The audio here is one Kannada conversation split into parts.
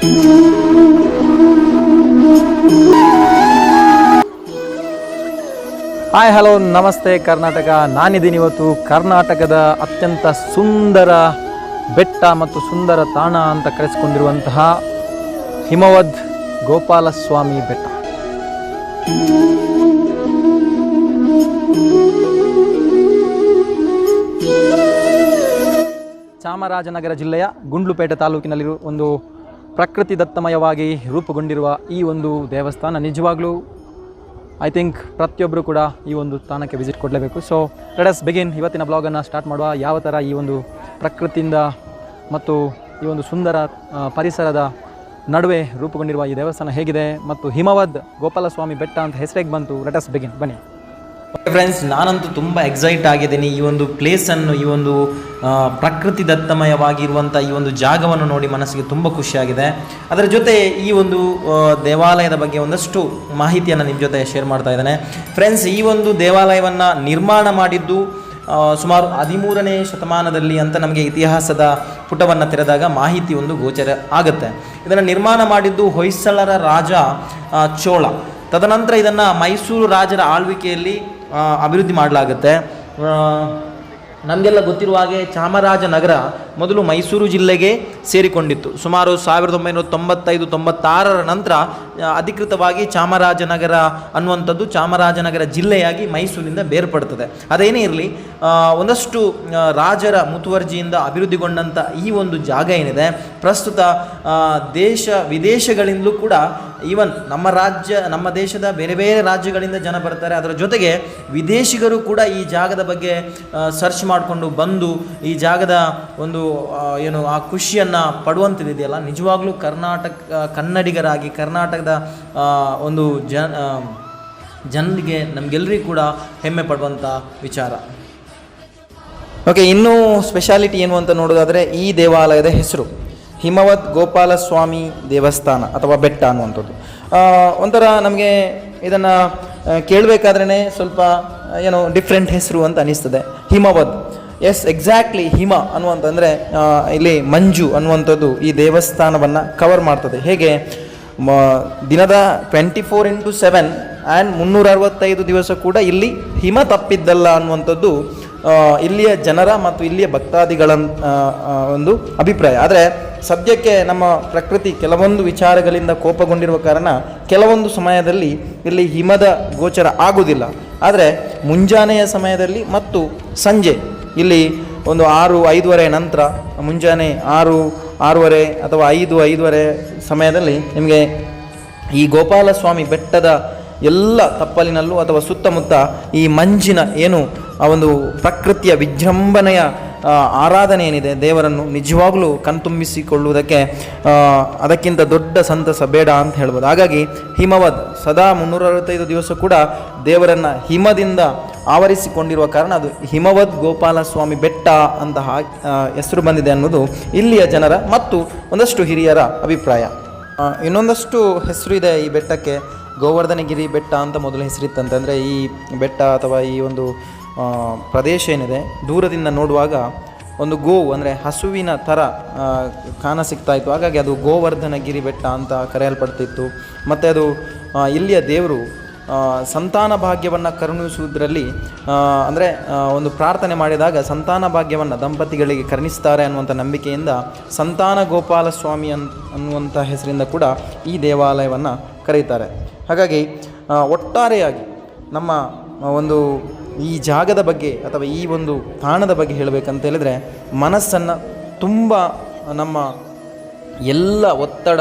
ಹಾಯ್ ಹಲೋ ನಮಸ್ತೆ ಕರ್ನಾಟಕ. ನಾನಿದ್ದೀನಿ ಇವತ್ತು ಕರ್ನಾಟಕದ ಅತ್ಯಂತ ಸುಂದರ ಬೆಟ್ಟ ಮತ್ತು ಸುಂದರ ತಾಣ ಅಂತ ಕರೆಸಿಕೊಂಡಿರುವಂತಹ ಹಿಮವದ್ ಗೋಪಾಲಸ್ವಾಮಿ ಬೆಟ್ಟ. ಚಾಮರಾಜನಗರ ಜಿಲ್ಲೆಯ ಗುಂಡ್ಲುಪೇಟೆ ತಾಲೂಕಿನಲ್ಲಿರುವ ಒಂದು ಪ್ರಕೃತಿ ದತ್ತಮಯವಾಗಿ ರೂಪುಗೊಂಡಿರುವ ಈ ಒಂದು ದೇವಸ್ಥಾನ ನಿಜವಾಗ್ಲೂ ಐ ಥಿಂಕ್ ಪ್ರತಿಯೊಬ್ಬರು ಕೂಡ ಈ ಒಂದು ಸ್ಥಾನಕ್ಕೆ ವಿಸಿಟ್ ಕೊಡಲೇಬೇಕು. So let us begin. ಇವತ್ತಿನ ಬ್ಲಾಗನ್ನು ಸ್ಟಾರ್ಟ್ ಮಾಡುವ. ಯಾವ ಥರ ಈ ಒಂದು ಪ್ರಕೃತಿಯಿಂದ ಮತ್ತು ಈ ಒಂದು ಸುಂದರ ಪರಿಸರದ ನಡುವೆ ರೂಪುಗೊಂಡಿರುವ ಈ ದೇವಸ್ಥಾನ ಹೇಗಿದೆ ಮತ್ತು ಹಿಮವದ್ ಗೋಪಾಲಸ್ವಾಮಿ ಬೆಟ್ಟ ಅಂತ ಹೆಸರಿಗೆ ಬಂತು. Let us begin. ಬನ್ನಿ ಫ್ರೆಂಡ್ಸ್, ನಾನಂತೂ ತುಂಬ ಎಕ್ಸೈಟ್ ಆಗಿದ್ದೀನಿ. ಈ ಒಂದು ಪ್ಲೇಸನ್ನು, ಈ ಒಂದು ಪ್ರಕೃತಿ ದತ್ತಮಯವಾಗಿರುವಂಥ ಈ ಒಂದು ಜಾಗವನ್ನು ನೋಡಿ ಮನಸ್ಸಿಗೆ ತುಂಬ ಖುಷಿಯಾಗಿದೆ. ಅದರ ಜೊತೆ ಈ ಒಂದು ದೇವಾಲಯದ ಬಗ್ಗೆ ಒಂದಷ್ಟು ಮಾಹಿತಿಯನ್ನು ನಿಮ್ಮ ಜೊತೆ ಶೇರ್ ಮಾಡ್ತಾ ಇದ್ದೇನೆ. ಫ್ರೆಂಡ್ಸ್, ಈ ಒಂದು ದೇವಾಲಯವನ್ನು ನಿರ್ಮಾಣ ಮಾಡಿದ್ದು ಸುಮಾರು 13ನೇ ಶತಮಾನದಲ್ಲಿ ಅಂತ ನಮಗೆ ಇತಿಹಾಸದ ಪುಟವನ್ನು ತೆರೆದಾಗ ಮಾಹಿತಿ ಒಂದು ಗೋಚರ ಆಗುತ್ತೆ. ಇದನ್ನು ನಿರ್ಮಾಣ ಮಾಡಿದ್ದು ಹೊಯ್ಸಳರ ರಾಜ ಚೋಳ. ತದನಂತರ ಇದನ್ನು ಮೈಸೂರು ರಾಜರ ಆಳ್ವಿಕೆಯಲ್ಲಿ ಅಭಿವೃದ್ಧಿ ಮಾಡಲಾಗುತ್ತೆ. ನಮಗೆಲ್ಲ ಗೊತ್ತಿರುವ ಹಾಗೆ ಚಾಮರಾಜನಗರ ಮೊದಲು ಮೈಸೂರು ಜಿಲ್ಲೆಗೆ ಸೇರಿಕೊಂಡಿತ್ತು. ಸುಮಾರು 1995-96 ನಂತರ ಅಧಿಕೃತವಾಗಿ ಚಾಮರಾಜನಗರ ಅನ್ನುವಂಥದ್ದು ಚಾಮರಾಜನಗರ ಜಿಲ್ಲೆಯಾಗಿ ಮೈಸೂರಿನಿಂದ ಬೇರ್ಪಡ್ತದೆ. ಅದೇನೇ ಇರಲಿ, ಒಂದಷ್ಟು ರಾಜರ ಮುತುವರ್ಜಿಯಿಂದ ಅಭಿವೃದ್ಧಿಗೊಂಡಂಥ ಈ ಒಂದು ಜಾಗ ಏನಿದೆ, ಪ್ರಸ್ತುತ ದೇಶ ವಿದೇಶಗಳಿಂದಲೂ ಕೂಡ ಈವನ್ ನಮ್ಮ ದೇಶದ ಬೇರೆ ಬೇರೆ ರಾಜ್ಯಗಳಿಂದ ಜನ ಬರ್ತಾರೆ. ಅದರ ಜೊತೆಗೆ ವಿದೇಶಿಗರು ಕೂಡ ಈ ಜಾಗದ ಬಗ್ಗೆ ಸರ್ಚ್ ಮಾಡಿಕೊಂಡು ಬಂದು ಈ ಜಾಗದ ಒಂದು ಏನು ಆ ಖುಷಿಯನ್ನು ಪಡುವಂಥದ್ದಿದೆಯಲ್ಲ, ನಿಜವಾಗ್ಲೂ ಕನ್ನಡಿಗರಾಗಿ ಕರ್ನಾಟಕದ ಒಂದು ಜನರಿಗೆ ನಮಗೆಲ್ಲರಿಗೂ ಕೂಡ ಹೆಮ್ಮೆ ಪಡುವಂಥ ವಿಚಾರ. ಓಕೆ, ಇನ್ನೂ ಸ್ಪೆಷಾಲಿಟಿ ಏನು ಅಂತ ನೋಡೋದಾದರೆ ಈ ದೇವಾಲಯದ ಹೆಸರು ಹಿಮವದ್ ಗೋಪಾಲಸ್ವಾಮಿ ದೇವಸ್ಥಾನ ಅಥವಾ ಬೆಟ್ಟ ಅನ್ನುವಂಥದ್ದು. ಒಂಥರ ನಮಗೆ ಇದನ್ನು ಕೇಳಬೇಕಾದ್ರೇ ಸ್ವಲ್ಪ ಏನೋ ಡಿಫ್ರೆಂಟ್ ಹೆಸರು ಅಂತ ಅನಿಸ್ತದೆ. ಹಿಮವದ್, ಎಸ್ ಎಕ್ಸಾಕ್ಟ್ಲಿ, ಹಿಮ ಅನ್ನುವಂತಂದರೆ ಇಲ್ಲಿ ಮಂಜು ಅನ್ನುವಂಥದ್ದು ಈ ದೇವಸ್ಥಾನವನ್ನು ಕವರ್ ಮಾಡ್ತದೆ. ಹೇಗೆ ದಿನದ 24x7 ಆ್ಯಂಡ್ 365 ದಿವಸ ಕೂಡ ಇಲ್ಲಿ ಹಿಮ ತಪ್ಪಿದ್ದಲ್ಲ ಅನ್ನುವಂಥದ್ದು ಇಲ್ಲಿಯ ಜನರ ಮತ್ತು ಇಲ್ಲಿಯ ಭಕ್ತಾದಿಗಳ ಒಂದು ಅಭಿಪ್ರಾಯ. ಆದರೆ ಸದ್ಯಕ್ಕೆ ನಮ್ಮ ಪ್ರಕೃತಿ ಕೆಲವೊಂದು ವಿಚಾರಗಳಿಂದ ಕೋಪಗೊಂಡಿರುವ ಕಾರಣ ಕೆಲವೊಂದು ಸಮಯದಲ್ಲಿ ಇಲ್ಲಿ ಹಿಮದ ಗೋಚರ ಆಗುವುದಿಲ್ಲ. ಆದರೆ ಮುಂಜಾನೆಯ ಸಮಯದಲ್ಲಿ ಮತ್ತು ಸಂಜೆ ಇಲ್ಲಿ ಒಂದು 6-5:30 ನಂತರ, ಮುಂಜಾನೆ 6-6:30 ಅಥವಾ 5-5:30 ಸಮಯದಲ್ಲಿ ನಿಮಗೆ ಈ ಗೋಪಾಲಸ್ವಾಮಿ ಬೆಟ್ಟದ ಎಲ್ಲ ತಪ್ಪಲಿನಲ್ಲೂ ಅಥವಾ ಸುತ್ತಮುತ್ತ ಈ ಮಂಜಿನ ಏನು ಆ ಒಂದು ಪ್ರಕೃತಿಯ ವಿಜೃಂಭಣೆಯ ಆರಾಧನೆ ಏನಿದೆ, ದೇವರನ್ನು ನಿಜವಾಗ್ಲೂ ಕಣ್ತುಂಬಿಸಿಕೊಳ್ಳುವುದಕ್ಕೆ ಅದಕ್ಕಿಂತ ದೊಡ್ಡ ಸಂತಸ ಬೇಡ ಅಂತ ಹೇಳ್ಬೋದು. ಹಾಗಾಗಿ ಹಿಮವದ್ ಸದಾ 365 ದಿವಸ ಕೂಡ ದೇವರನ್ನು ಹಿಮದಿಂದ ಆವರಿಸಿಕೊಂಡಿರುವ ಕಾರಣ ಅದು ಹಿಮವದ್ ಗೋಪಾಲಸ್ವಾಮಿ ಬೆಟ್ಟ ಅಂತ ಹೆಸರು ಬಂದಿದೆ ಅನ್ನೋದು ಇಲ್ಲಿಯ ಜನರ ಮತ್ತು ಒಂದಷ್ಟು ಹಿರಿಯರ ಅಭಿಪ್ರಾಯ. ಇನ್ನೊಂದಷ್ಟು ಹೆಸರು ಇದೆ ಈ ಬೆಟ್ಟಕ್ಕೆ. ಗೋವರ್ಧನಗಿರಿ ಬೆಟ್ಟ ಅಂತ ಮೊದಲು ಹೆಸರಿತ್ತಂತಂದರೆ ಈ ಬೆಟ್ಟ ಅಥವಾ ಈ ಒಂದು ಪ್ರದೇಶ ಏನಿದೆ, ದೂರದಿಂದ ನೋಡುವಾಗ ಒಂದು ಗೋವು ಅಂದರೆ ಹಸುವಿನ ಥರ ಸಿಗ್ತಾ ಇತ್ತು. ಹಾಗಾಗಿ ಅದು ಗೋವರ್ಧನಗಿರಿ ಬೆಟ್ಟ ಅಂತ ಕರೆಯಲ್ಪಡ್ತಿತ್ತು. ಮತ್ತು ಅದು ಇಲ್ಲಿಯ ದೇವರು ಸಂತಾನ ಭಾಗ್ಯವನ್ನು ಕರುಣಿಸುವುದರಲ್ಲಿ ಅಂದರೆ ಒಂದು ಪ್ರಾರ್ಥನೆ ಮಾಡಿದಾಗ ಸಂತಾನ ಭಾಗ್ಯವನ್ನು ದಂಪತಿಗಳಿಗೆ ಕರುಣಿಸ್ತಾರೆ ಅನ್ನುವಂಥ ನಂಬಿಕೆಯಿಂದ ಸಂತಾನ ಗೋಪಾಲಸ್ವಾಮಿ ಅನ್ನುವಂಥ ಹೆಸರಿಂದ ಕೂಡ ಈ ದೇವಾಲಯವನ್ನು ಕರೀತಾರೆ. ಹಾಗಾಗಿ ಒಟ್ಟಾರೆಯಾಗಿ ನಮ್ಮ ಒಂದು ಈ ಜಾಗದ ಬಗ್ಗೆ ಅಥವಾ ಈ ಒಂದು ತಾಣದ ಬಗ್ಗೆ ಹೇಳಬೇಕಂತ ಹೇಳಿದರೆ, ಮನಸ್ಸನ್ನು ತುಂಬ ನಮ್ಮ ಎಲ್ಲ ಒತ್ತಡ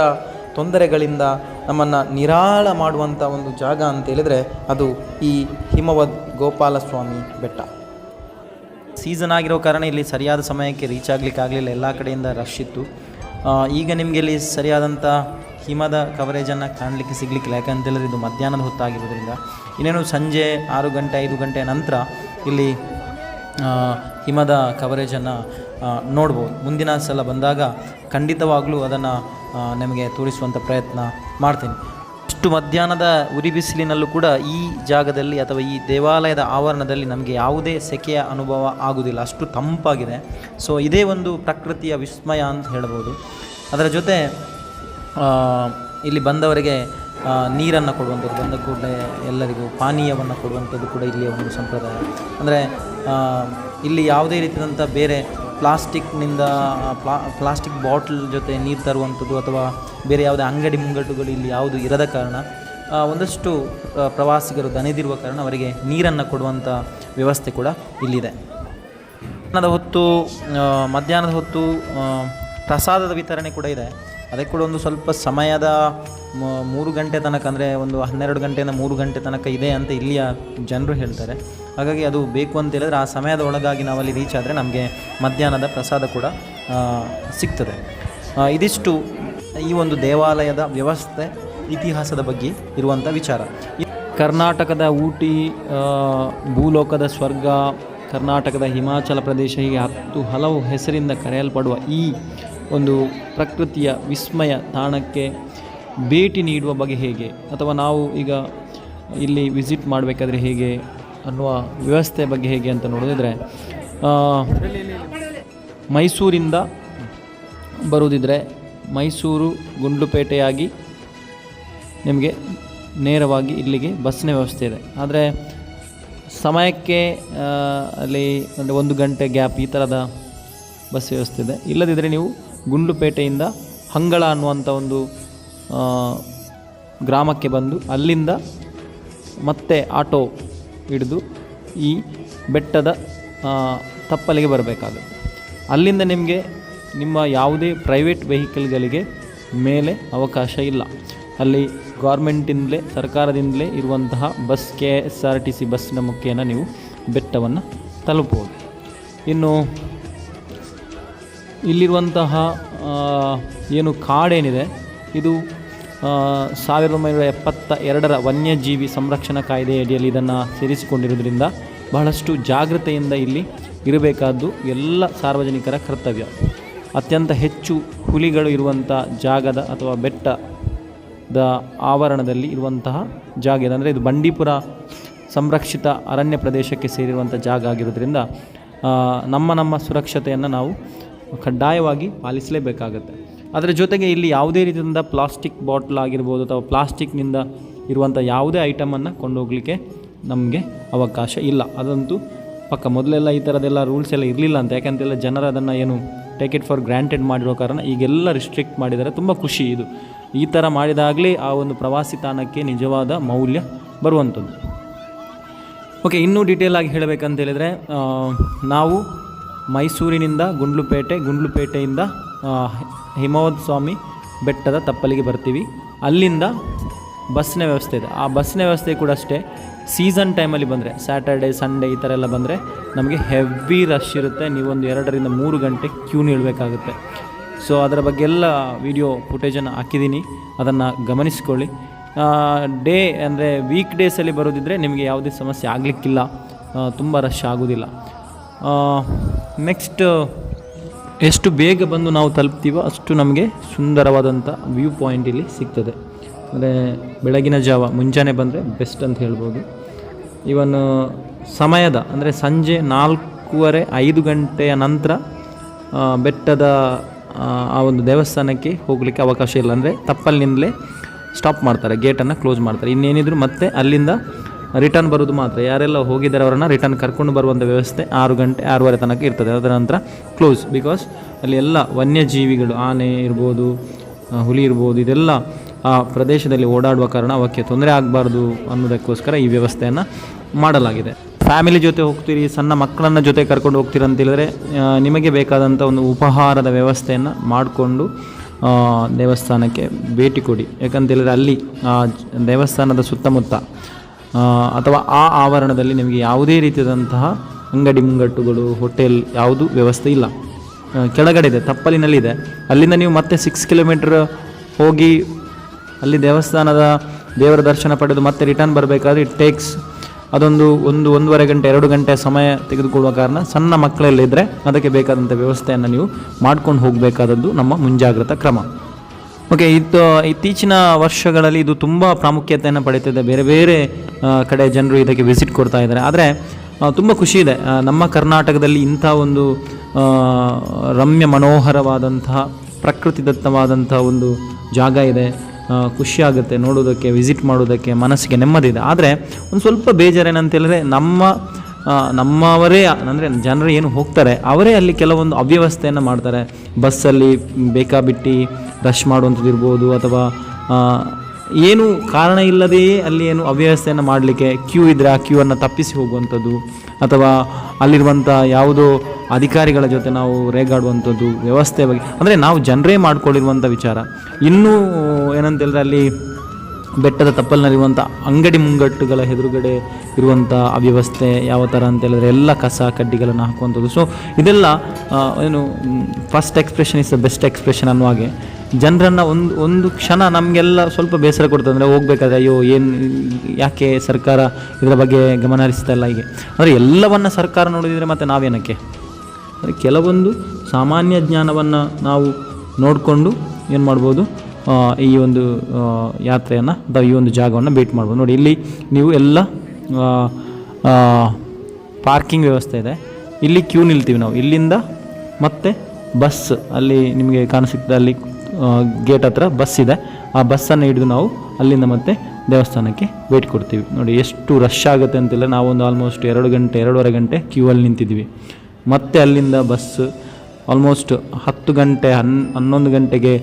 ತೊಂದರೆಗಳಿಂದ ನಮ್ಮನ್ನು ನಿರಾಳ ಮಾಡುವಂಥ ಒಂದು ಜಾಗ ಅಂತ ಹೇಳಿದರೆ ಅದು ಈ ಹಿಮವದ್ ಗೋಪಾಲಸ್ವಾಮಿ ಬೆಟ್ಟ. ಸೀಸನ್ ಆಗಿರೋ ಕಾರಣ ಇಲ್ಲಿ ಸರಿಯಾದ ಸಮಯಕ್ಕೆ ರೀಚ್ ಆಗಲಿಕ್ಕಾಗಲಿಲ್ಲ, ಎಲ್ಲ ಕಡೆಯಿಂದ ರಶ್ ಇತ್ತು. ಈಗ ನಿಮಗೆ ಇಲ್ಲಿ ಸರಿಯಾದಂಥ ಹಿಮದ ಕವರೇಜನ್ನು ಕಾಣಲಿಕ್ಕೆ ಸಿಗಲಿಕ್ಕಿಲ್ಲ. ಯಾಕಂತೇಳಿದ್ರೆ ಇದು ಮಧ್ಯಾಹ್ನದ ಹೊತ್ತಾಗಿರೋದ್ರಿಂದ. ಇನ್ನೇನು ಸಂಜೆ 6-5 ಗಂಟೆ ನಂತರ ಇಲ್ಲಿ ಹಿಮದ ಕವರೇಜನ್ನು ನೋಡ್ಬೋದು. ಮುಂದಿನ ಸಲ ಬಂದಾಗ ಖಂಡಿತವಾಗಲೂ ಅದನ್ನು ನಿಮಗೆ ತೋರಿಸುವಂಥ ಪ್ರಯತ್ನ ಮಾಡ್ತೀನಿ. ಇಷ್ಟು ಮಧ್ಯಾಹ್ನದ ಉರಿ ಬಿಸಿಲಿನಲ್ಲೂ ಕೂಡ ಈ ಜಾಗದಲ್ಲಿ ಅಥವಾ ಈ ದೇವಾಲಯದ ಆವರಣದಲ್ಲಿ ನಮಗೆ ಯಾವುದೇ ಸೆಕೆಯ ಅನುಭವ ಆಗುವುದಿಲ್ಲ, ಅಷ್ಟು ತಂಪಾಗಿದೆ. ಸೊ ಇದೇ ಒಂದು ಪ್ರಕೃತಿಯ ವಿಸ್ಮಯ ಅಂತ ಹೇಳ್ಬೋದು. ಅದರ ಜೊತೆ ಇಲ್ಲಿ ಬಂದವರಿಗೆ ನೀರನ್ನು ಕೊಡುವಂಥದ್ದು, ಬಂದ ಕೂಡಲೇ ಎಲ್ಲರಿಗೂ ಪಾನೀಯವನ್ನು ಕೊಡುವಂಥದ್ದು ಕೂಡ ಇಲ್ಲಿಯ ಒಂದು ಸಂಪ್ರದಾಯ. ಅಂದರೆ ಇಲ್ಲಿ ಯಾವುದೇ ರೀತಿಯಾದಂಥ ಬೇರೆ ಪ್ಲಾಸ್ಟಿಕ್ನಿಂದ ಪ್ಲಾಸ್ಟಿಕ್ ಬಾಟ್ಲ್ ಜೊತೆ ನೀರು ತರುವಂಥದ್ದು ಅಥವಾ ಬೇರೆ ಯಾವುದೇ ಅಂಗಡಿ ಮುಂಗಟ್ಟುಗಳು ಇಲ್ಲಿ ಯಾವುದು ಇರದ ಕಾರಣ ಒಂದಷ್ಟು ಪ್ರವಾಸಿಗರು ದಣಿದಿರುವ ಕಾರಣ ಅವರಿಗೆ ನೀರನ್ನು ಕೊಡುವಂಥ ವ್ಯವಸ್ಥೆ ಕೂಡ ಇಲ್ಲಿದೆ. ಮಧ್ಯಾಹ್ನದ ಹೊತ್ತು ಪ್ರಸಾದದ ವಿತರಣೆ ಕೂಡ ಇದೆ. ಅದಕ್ಕೆ ಕೂಡ ಒಂದು ಸ್ವಲ್ಪ ಸಮಯದ 3 ಗಂಟೆ ತನಕ, ಅಂದರೆ ಒಂದು 12 ಗಂಟೆಯಿಂದ 3 ಗಂಟೆ ತನಕ ಇದೆ ಅಂತ ಇಲ್ಲಿಯ ಜನರು ಹೇಳ್ತಾರೆ. ಹಾಗಾಗಿ ಅದು ಬೇಕು ಅಂತ ಹೇಳಿದ್ರೆ ಆ ಸಮಯದ ಒಳಗಾಗಿ ನಾವಲ್ಲಿ ರೀಚ್ ಆದರೆ ನಮಗೆ ಮಧ್ಯಾಹ್ನದ ಪ್ರಸಾದ ಕೂಡ ಸಿಗ್ತದೆ. ಇದಿಷ್ಟು ಈ ಒಂದು ದೇವಾಲಯದ ವ್ಯವಸ್ಥೆ, ಇತಿಹಾಸದ ಬಗ್ಗೆ ಇರುವಂಥ ವಿಚಾರ. ಕರ್ನಾಟಕದ ಊಟಿ, ಭೂಲೋಕದ ಸ್ವರ್ಗ, ಕರ್ನಾಟಕದ ಹಿಮಾಚಲ ಪ್ರದೇಶ, ಹೀಗೆ 10 ಹಲವು ಹೆಸರಿಂದ ಕರೆಯಲ್ಪಡುವ ಈ ಒಂದು ಪ್ರಕೃತಿಯ ವಿಸ್ಮಯ ತಾಣಕ್ಕೆ ಭೇಟಿ ನೀಡುವ ಬಗೆ ಹೇಗೆ, ಅಥವಾ ನಾವು ಈಗ ಇಲ್ಲಿ ವಿಸಿಟ್ ಮಾಡಬೇಕಾದ್ರೆ ಹೇಗೆ ಅನ್ನುವ ವ್ಯವಸ್ಥೆ ಬಗ್ಗೆ ಹೇಗೆ ಅಂತ ನೋಡೋದಿದ್ರೆ, ಮೈಸೂರಿಂದ ಬರುವುದಿದ್ರೆ ಮೈಸೂರು ಗುಂಡ್ಲುಪೇಟೆಯಾಗಿ ನಿಮಗೆ ನೇರವಾಗಿ ಇಲ್ಲಿಗೆ ಬಸ್ಸಿನ ವ್ಯವಸ್ಥೆ ಇದೆ. ಆದರೆ ಸಮಯಕ್ಕೆ ಅಲ್ಲಿ ಅಂದರೆ 1 ಗಂಟೆ ಗ್ಯಾಪ್ ಈ ಥರದ ಬಸ್ ವ್ಯವಸ್ಥೆ ಇದೆ. ಇಲ್ಲದಿದ್ದರೆ ನೀವು ಗುಂಡ್ಲುಪೇಟೆಯಿಂದ ಹಂಗಳ ಅನ್ನುವಂಥ ಒಂದು ಗ್ರಾಮಕ್ಕೆ ಬಂದು ಅಲ್ಲಿಂದ ಮತ್ತೆ ಆಟೋ ಹಿಡಿದು ಈ ಬೆಟ್ಟದ ತಪ್ಪಲಿಗೆ ಬರಬೇಕಾಗುತ್ತೆ. ಅಲ್ಲಿಂದ ನಿಮಗೆ ನಿಮ್ಮ ಯಾವುದೇ ಪ್ರೈವೇಟ್ ವೆಹಿಕಲ್ಗಳಿಗೆ ಮೇಲೆ ಅವಕಾಶ ಇಲ್ಲ. ಅಲ್ಲಿ ಗೌರ್ಮೆಂಟಿಂದಲೇ, ಸರ್ಕಾರದಿಂದಲೇ ಇರುವಂತಹ ಬಸ್, KSRTC ಬಸ್ಸಿನ ಮುಖೇನ ನೀವು ಬೆಟ್ಟವನ್ನು ತಲುಪಬಹುದು. ಇನ್ನು ಇಲ್ಲಿರುವಂತಹ ಏನು ಕಾಡೇನಿದೆ ಇದು 1972ರ ವನ್ಯಜೀವಿ ಸಂರಕ್ಷಣಾ ಕಾಯ್ದೆ ಅಡಿಯಲ್ಲಿ ಇದನ್ನು ಸೇರಿಸಿಕೊಂಡಿರುವುದರಿಂದ ಬಹಳಷ್ಟು ಜಾಗೃತೆಯಿಂದ ಇಲ್ಲಿ ಇರಬೇಕಾದ್ದು ಎಲ್ಲ ಸಾರ್ವಜನಿಕರ ಕರ್ತವ್ಯ. ಅತ್ಯಂತ ಹೆಚ್ಚು ಹುಲಿಗಳು ಇರುವಂಥ ಜಾಗದ ಅಥವಾ ಬೆಟ್ಟದ ಆವರಣದಲ್ಲಿ ಇರುವಂತಹ ಜಾಗ ಇದೆ. ಅಂದರೆ ಇದು ಬಂಡೀಪುರ ಸಂರಕ್ಷಿತ ಅರಣ್ಯ ಪ್ರದೇಶಕ್ಕೆ ಸೇರಿರುವಂಥ ಜಾಗ ಆಗಿರೋದ್ರಿಂದ ನಮ್ಮ ಸುರಕ್ಷತೆಯನ್ನು ನಾವು ಕಡ್ಡಾಯವಾಗಿ ಪಾಲಿಸಲೇಬೇಕಾಗುತ್ತೆ. ಅದರ ಜೊತೆಗೆ ಇಲ್ಲಿ ಯಾವುದೇ ರೀತಿಯಿಂದ ಪ್ಲಾಸ್ಟಿಕ್ ಬಾಟ್ಲ್ ಆಗಿರ್ಬೋದು ಅಥವಾ ಪ್ಲಾಸ್ಟಿಕ್ನಿಂದ ಇರುವಂಥ ಯಾವುದೇ ಐಟಮನ್ನು ಕೊಂಡೋಗಲಿಕ್ಕೆ ನಮಗೆ ಅವಕಾಶ ಇಲ್ಲ. ಅದಂತೂ ಪಕ್ಕ. ಮೊದಲೆಲ್ಲ ಈ ಥರದ್ದೆಲ್ಲ ರೂಲ್ಸ್ ಎಲ್ಲ ಇರಲಿಲ್ಲ ಅಂತ, ಯಾಕೆಂತೆಲ್ಲ ಜನರು ಅದನ್ನು ಏನು ಟೇಕ್ ಇಟ್ ಫಾರ್ ಗ್ರಾಂಟೆಡ್ ಮಾಡಿರೋ ಕಾರಣ ಈಗೆಲ್ಲ ರಿಸ್ಟ್ರಿಕ್ಟ್ ಮಾಡಿದ್ದಾರೆ. ತುಂಬ ಖುಷಿ ಇದು. ಈ ಥರ ಮಾಡಿದಾಗಲೇ ಆ ಒಂದು ಪ್ರವಾಸಿ ತಾಣಕ್ಕೆ ನಿಜವಾದ ಮೌಲ್ಯ ಬರುವಂಥದ್ದು. ಓಕೆ, ಇನ್ನೂ ಡೀಟೇಲ್ ಆಗಿ ಹೇಳಬೇಕಂತ ಹೇಳಿದರೆ, ನಾವು ಮೈಸೂರಿನಿಂದ ಗುಂಡ್ಲುಪೇಟೆಯಿಂದ ಹಿಮವದ್ ಸ್ವಾಮಿ ಬೆಟ್ಟದ ತಪ್ಪಲಿಗೆ ಬರ್ತೀವಿ. ಅಲ್ಲಿಂದ ಬಸ್ಸಿನ ವ್ಯವಸ್ಥೆ ಇದೆ. ಆ ಬಸ್ಸಿನ ವ್ಯವಸ್ಥೆ ಕೂಡ ಅಷ್ಟೇ ಸೀಸನ್ ಟೈಮಲ್ಲಿ ಬಂದರೆ, ಸ್ಯಾಟರ್ಡೆ ಸಂಡೇ ಈ ಥರ ಎಲ್ಲ ಬಂದರೆ ನಮಗೆ ಹೆವಿ ರಶ್ ಇರುತ್ತೆ. ನೀವೊಂದು 2 ರಿಂದ 3 ಗಂಟೆ ಕ್ಯೂ ನಿಲ್ಲಬೇಕಾಗುತ್ತೆ. ಸೊ ಅದರ ಬಗ್ಗೆ ಎಲ್ಲ ವಿಡಿಯೋ ಫುಟೇಜನ್ನು ಹಾಕಿದ್ದೀನಿ, ಅದನ್ನು ಗಮನಿಸ್ಕೊಳ್ಳಿ. ಡೇ ಅಂದರೆ ವೀಕ್ ಡೇಸಲ್ಲಿ ಬರೋದಿದ್ದರೆ ನಿಮಗೆ ಯಾವುದೇ ಸಮಸ್ಯೆ ಆಗಲಿಕ್ಕಿಲ್ಲ, ತುಂಬ ರಶ್ ಆಗೋದಿಲ್ಲ. ನೆಕ್ಸ್ಟ್, ಎಷ್ಟು ಬೇಗ ಬಂದು ನಾವು ತಲುಪ್ತೀವೋ ಅಷ್ಟು ನಮಗೆ ಸುಂದರವಾದಂಥ ವ್ಯೂ ಪಾಯಿಂಟ್ ಇಲ್ಲಿ ಸಿಗ್ತದೆ. ಅಂದರೆ ಬೆಳಗಿನ ಜಾವ ಮುಂಜಾನೆ ಬಂದರೆ ಬೆಸ್ಟ್ ಅಂತ ಹೇಳ್ಬೋದು. ಇವನ್ ಸಮಯದ ಅಂದರೆ ಸಂಜೆ 4:30-5 ಗಂಟೆಯ ನಂತರ ಬೆಟ್ಟದ ಆ ಒಂದು ದೇವಸ್ಥಾನಕ್ಕೆ ಹೋಗಲಿಕ್ಕೆ ಅವಕಾಶ ಇಲ್ಲ. ಅಂದರೆ ತಪ್ಪಲಿನಿಂದಲೇ ಸ್ಟಾಪ್ ಮಾಡ್ತಾರೆ, ಗೇಟನ್ನು ಕ್ಲೋಸ್ ಮಾಡ್ತಾರೆ. ಇನ್ನೇನಿದ್ರು ಮತ್ತೆ ಅಲ್ಲಿಂದ ರಿಟರ್ನ್ ಬರೋದು ಮಾತ್ರ. ಯಾರೆಲ್ಲ ಹೋಗಿದ್ದಾರೆ ಅವರನ್ನು ರಿಟರ್ನ್ ಕರ್ಕೊಂಡು ಬರುವಂಥ ವ್ಯವಸ್ಥೆ 6 ಗಂಟೆ 6:30 ತನಕ ಇರ್ತದೆ. ಅದರ ನಂತರ ಕ್ಲೋಸ್. ಬಿಕಾಸ್ ಅಲ್ಲಿ ಎಲ್ಲ ವನ್ಯಜೀವಿಗಳು, ಆನೆ ಇರ್ಬೋದು, ಹುಲಿ ಇರ್ಬೋದು, ಇದೆಲ್ಲ ಆ ಪ್ರದೇಶದಲ್ಲಿ ಓಡಾಡುವ ಕಾರಣ ಅವಕ್ಕೆ ತೊಂದರೆ ಆಗಬಾರ್ದು ಅನ್ನೋದಕ್ಕೋಸ್ಕರ ಈ ವ್ಯವಸ್ಥೆಯನ್ನು ಮಾಡಲಾಗಿದೆ. ಫ್ಯಾಮಿಲಿ ಜೊತೆ ಹೋಗ್ತೀರಿ, ಸಣ್ಣ ಮಕ್ಕಳನ್ನು ಜೊತೆ ಕರ್ಕೊಂಡು ಹೋಗ್ತೀರಿ ಅಂತ ಹೇಳಿದ್ರೆ ನಿಮಗೆ ಬೇಕಾದಂಥ ಒಂದು ಉಪಹಾರದ ವ್ಯವಸ್ಥೆಯನ್ನು ಮಾಡಿಕೊಂಡು ದೇವಸ್ಥಾನಕ್ಕೆ ಭೇಟಿ ಕೊಡಿ. ಯಾಕಂತೇಳಿದರೆ ಅಲ್ಲಿ ದೇವಸ್ಥಾನದ ಸುತ್ತಮುತ್ತ ಅಥವಾ ಆ ಆವರಣದಲ್ಲಿ ನಿಮಗೆ ಯಾವುದೇ ರೀತಿಯಾದಂತಹ ಅಂಗಡಿ ಮುಂಗಟ್ಟುಗಳು, ಹೋಟೆಲ್ ಯಾವುದೂ ವ್ಯವಸ್ಥೆ ಇಲ್ಲ. ಕೆಳಗಡೆ ಇದೆ, ತಪ್ಪಲಿನಲ್ಲಿದೆ. ಅಲ್ಲಿಂದ ನೀವು ಮತ್ತೆ 6 ಕಿಲೋಮೀಟ್ರ್ ಹೋಗಿ ಅಲ್ಲಿ ದೇವರ ದರ್ಶನ ಪಡೆದು ಮತ್ತೆ ರಿಟರ್ನ್ ಬರಬೇಕಾದ್ರೆ ಇಟ್ ಟೇಕ್ಸ್ ಅದೊಂದು 1-1.5 ಗಂಟೆ 2 ಗಂಟೆ ಸಮಯ ತೆಗೆದುಕೊಳ್ಳುವ ಕಾರಣ ಸಣ್ಣ ಮಕ್ಕಳೆಲ್ಲ ಇದ್ದರೆ ಅದಕ್ಕೆ ಬೇಕಾದಂಥ ವ್ಯವಸ್ಥೆಯನ್ನು ನೀವು ಮಾಡ್ಕೊಂಡು ಹೋಗಬೇಕಾದದ್ದು ನಮ್ಮ ಮುಂಜಾಗ್ರತಾ ಕ್ರಮ. ಓಕೆ, ಇತ್ತೀಚಿನ ವರ್ಷಗಳಲ್ಲಿ ಇದು ತುಂಬ ಪ್ರಾಮುಖ್ಯತೆಯನ್ನು ಪಡೆಯುತ್ತಿದೆ. ಬೇರೆ ಬೇರೆ ಕಡೆ ಜನರು ಇದಕ್ಕೆ ವಿಸಿಟ್ ಕೊಡ್ತಾ ಇದ್ದಾರೆ. ಆದರೆ ತುಂಬ ಖುಷಿ ಇದೆ, ನಮ್ಮ ಕರ್ನಾಟಕದಲ್ಲಿ ಇಂಥ ಒಂದು ರಮ್ಯ ಮನೋಹರವಾದಂತಹ ಪ್ರಕೃತಿದತ್ತವಾದಂಥ ಒಂದು ಜಾಗ ಇದೆ. ಖುಷಿಯಾಗುತ್ತೆ ನೋಡೋದಕ್ಕೆ, ವಿಸಿಟ್ ಮಾಡೋದಕ್ಕೆ, ಮನಸ್ಸಿಗೆ ನೆಮ್ಮದಿ ಇದೆ. ಆದರೆ ಒಂದು ಸ್ವಲ್ಪ ಬೇಜಾರೇನಂತೇಳಿದ್ರೆ ನಮ್ಮವರೇ ಅಂದರೆ ಜನರು ಏನು ಹೋಗ್ತಾರೆ ಅವರೇ ಅಲ್ಲಿ ಕೆಲವೊಂದು ಅವ್ಯವಸ್ಥೆಯನ್ನು ಮಾಡ್ತಾರೆ. ಬಸ್ಸಲ್ಲಿ ಬೇಕಾಬಿಟ್ಟು ರಶ್ ಮಾಡುವಂಥದ್ದು ಇರ್ಬೋದು, ಅಥವಾ ಏನು ಕಾರಣ ಇಲ್ಲದೆಯೇ ಅಲ್ಲಿ ಏನು ಅವ್ಯವಸ್ಥೆಯನ್ನು ಮಾಡಲಿಕ್ಕೆ ಕ್ಯೂ ಇದ್ದರೆ ಆ ಕ್ಯೂವನ್ನು ತಪ್ಪಿಸಿ ಹೋಗುವಂಥದ್ದು, ಅಥವಾ ಅಲ್ಲಿರುವಂಥ ಯಾವುದೋ ಅಧಿಕಾರಿಗಳ ಜೊತೆ ನಾವು ರೇಗಾಡುವಂಥದ್ದು, ವ್ಯವಸ್ಥೆ ಬಗ್ಗೆ ಅಂದರೆ ನಾವು ಜನರೇ ಮಾಡ್ಕೊಂಡಿರುವಂಥ ವಿಚಾರ. ಇನ್ನೂ ಏನಂತೇಳಿದ್ರೆ ಅಲ್ಲಿ ಬೆಟ್ಟದ ತಪ್ಪಲಿನಲ್ಲಿರುವಂಥ ಅಂಗಡಿ ಮುಂಗಟ್ಟುಗಳ ಎದುರುಗಡೆ ಇರುವಂಥ ಅವ್ಯವಸ್ಥೆ ಯಾವ ಥರ ಅಂತೇಳಿದ್ರೆ ಎಲ್ಲ ಕಸ ಕಡ್ಡಿಗಳನ್ನು ಹಾಕುವಂಥದ್ದು. ಸೊ ಇದೆಲ್ಲ ಏನು first expression is the best expression ಅನ್ನುವ ಹಾಗೆ ಜನರನ್ನು ಒಂದು ಕ್ಷಣ ನಮಗೆಲ್ಲ ಸ್ವಲ್ಪ ಬೇಸರ ಕೊಡ್ತದೆ. ಅಂದರೆ ಹೋಗ್ಬೇಕಾದ್ರೆ ಅಯ್ಯೋ ಯಾಕೆ ಸರ್ಕಾರ ಇದರ ಬಗ್ಗೆ ಗಮನ ಹರಿಸ್ತಾ ಇಲ್ಲ ಹೀಗೆ. ಅಂದರೆ ಎಲ್ಲವನ್ನು ಸರ್ಕಾರ ನೋಡಿದರೆ ಮತ್ತು ನಾವೇನಕ್ಕೆ? ಅಂದರೆ ಕೆಲವೊಂದು ಸಾಮಾನ್ಯ ಜ್ಞಾನವನ್ನು ನಾವು ನೋಡಿಕೊಂಡು ಏನು ಮಾಡ್ಬೋದು, ಈ ಒಂದು ಯಾತ್ರೆಯನ್ನು ಅಥವಾ ಈ ಒಂದು ಜಾಗವನ್ನು ಭೇಟಿ ಮಾಡ್ಬೋದು. ನೋಡಿ ಇಲ್ಲಿ ನೀವು ಎಲ್ಲ ಪಾರ್ಕಿಂಗ್ ವ್ಯವಸ್ಥೆ ಇದೆ. ಇಲ್ಲಿ ಕ್ಯೂ ನಿಲ್ತೀವಿ ನಾವು. ಇಲ್ಲಿಂದ ಮತ್ತೆ ಬಸ್ ಅಲ್ಲಿ ನಿಮಗೆ ಕಾಣಿಸುತ್ತೆ, ಅಲ್ಲಿ ಗೇಟ್ ಹತ್ರ ಬಸ್ ಇದೆ. ಆ ಬಸ್ಸನ್ನು ಹಿಡಿದು ನಾವು ಅಲ್ಲಿಂದ ಮತ್ತೆ ದೇವಸ್ಥಾನಕ್ಕೆ ಭೇಟಿ ಕೊಡ್ತೀವಿ. ನೋಡಿ ಎಷ್ಟು ರಶ್ ಆಗುತ್ತೆ ಅಂತಿಲ್ಲ. ನಾವೊಂದು ಆಲ್ಮೋಸ್ಟ್ 2-2.5 ಗಂಟೆ ಕ್ಯೂ ಅಲ್ಲಿ ನಿಂತಿದ್ವಿ. ಮತ್ತೆ ಅಲ್ಲಿಂದ ಬಸ್ ಆಲ್ಮೋಸ್ಟ್ 10 ಗಂಟೆ 11 ಗಂಟೆಗೆ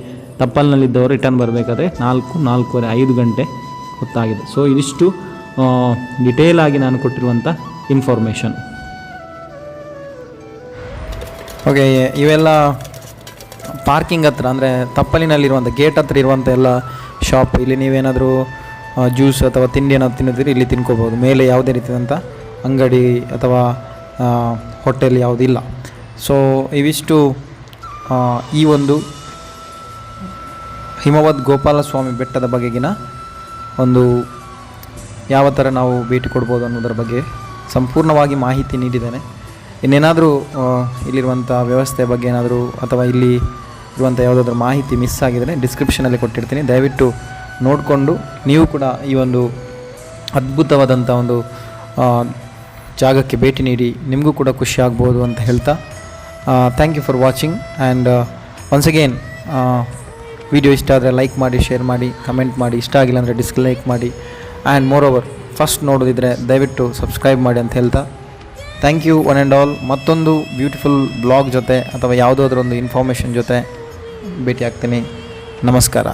ತಪ್ಪಲಿನಲ್ಲಿದ್ದವರು ರಿಟರ್ನ್ ಬರಬೇಕಾದ್ರೆ 4-4:15 ಗಂಟೆ ಹೊತ್ತಾಗಿದೆ. ಸೊ ಇದಿಷ್ಟು ಡಿಟೇಲ್ ಆಗಿ ನಾನು ಕೊಟ್ಟಿರುವಂಥ ಇನ್ಫಾರ್ಮೇಷನ್. ಓಕೆ, ಇವೆಲ್ಲ ಪಾರ್ಕಿಂಗ್ ಹತ್ರ ಅಂದರೆ ತಪ್ಪಲಿನಲ್ಲಿರುವಂಥ ಗೇಟ್ ಹತ್ರ ಇರುವಂಥ ಎಲ್ಲ ಶಾಪ್. ಇಲ್ಲಿ ನೀವೇನಾದರೂ ಜ್ಯೂಸ್ ಅಥವಾ ತಿಂಡಿ ಏನಾದ್ರು ತಿನ್ನೋದಿದ್ರೆ ಇಲ್ಲಿ ತಿನ್ಕೋಬೋದು. ಮೇಲೆ ಯಾವುದೇ ರೀತಿಯಾದಂಥ ಅಂಗಡಿ ಅಥವಾ ಹೋಟೆಲ್ ಯಾವುದಿಲ್ಲ. ಸೊ ಇವಿಷ್ಟು ಈ ಒಂದು ಹಿಮವದ್ ಗೋಪಾಲಸ್ವಾಮಿ ಬೆಟ್ಟದ ಬಗೆಗಿನ ಒಂದು ಯಾವ ಥರ ನಾವು ಭೇಟಿ ಕೊಡ್ಬೋದು ಅನ್ನೋದರ ಬಗ್ಗೆ ಸಂಪೂರ್ಣವಾಗಿ ಮಾಹಿತಿ ನೀಡಿದ್ದೇನೆ. ಇನ್ನೇನಾದರೂ ಇಲ್ಲಿರುವಂಥ ವ್ಯವಸ್ಥೆ ಬಗ್ಗೆ ಏನಾದರೂ ಅಥವಾ ಇಲ್ಲಿ ಇರುವಂಥ ಯಾವುದಾದ್ರೂ ಮಾಹಿತಿ ಮಿಸ್ ಆಗಿದರೆ ಡಿಸ್ಕ್ರಿಪ್ಷನಲ್ಲಿ ಕೊಟ್ಟಿರ್ತೀನಿ. ದಯವಿಟ್ಟು ನೋಡಿಕೊಂಡು ನೀವು ಕೂಡ ಈ ಒಂದು ಅದ್ಭುತವಾದಂಥ ಒಂದು ಜಾಗಕ್ಕೆ ಭೇಟಿ ನೀಡಿ ನಿಮಗೂ ಕೂಡ ಖುಷಿ ಆಗ್ಬೋದು ಅಂತ ಹೇಳ್ತಾ thank you for watching. And once again video ಇಷ್ಟ ಆದರೆ ಲೈಕ್ ಮಾಡಿ, ಶೇರ್ ಮಾಡಿ, ಕಮೆಂಟ್ ಮಾಡಿ. ಇಷ್ಟ ಆಗಿಲ್ಲ ಅಂದರೆ ಡಿಸ್ಲೈಕ್ ಮಾಡಿ. ಆ್ಯಂಡ್ ಮೋರ್ ಓವರ್ ಫಸ್ಟ್ ನೋಡೋದಿದ್ದರೆ ದಯವಿಟ್ಟು ಸಬ್ಸ್ಕ್ರೈಬ್ ಮಾಡಿ ಅಂತ ಹೇಳ್ತಾ thank you one and all. ಮತ್ತೊಂದು ಬ್ಯೂಟಿಫುಲ್ ಬ್ಲಾಗ್ ಜೊತೆ ಅಥವಾ ಯಾವುದಾದ್ರೂ ಒಂದು ಇನ್ಫಾರ್ಮೇಷನ್ ಜೊತೆ ಭೇಟಿ ಆಗ್ತೀನಿ. ನಮಸ್ಕಾರ.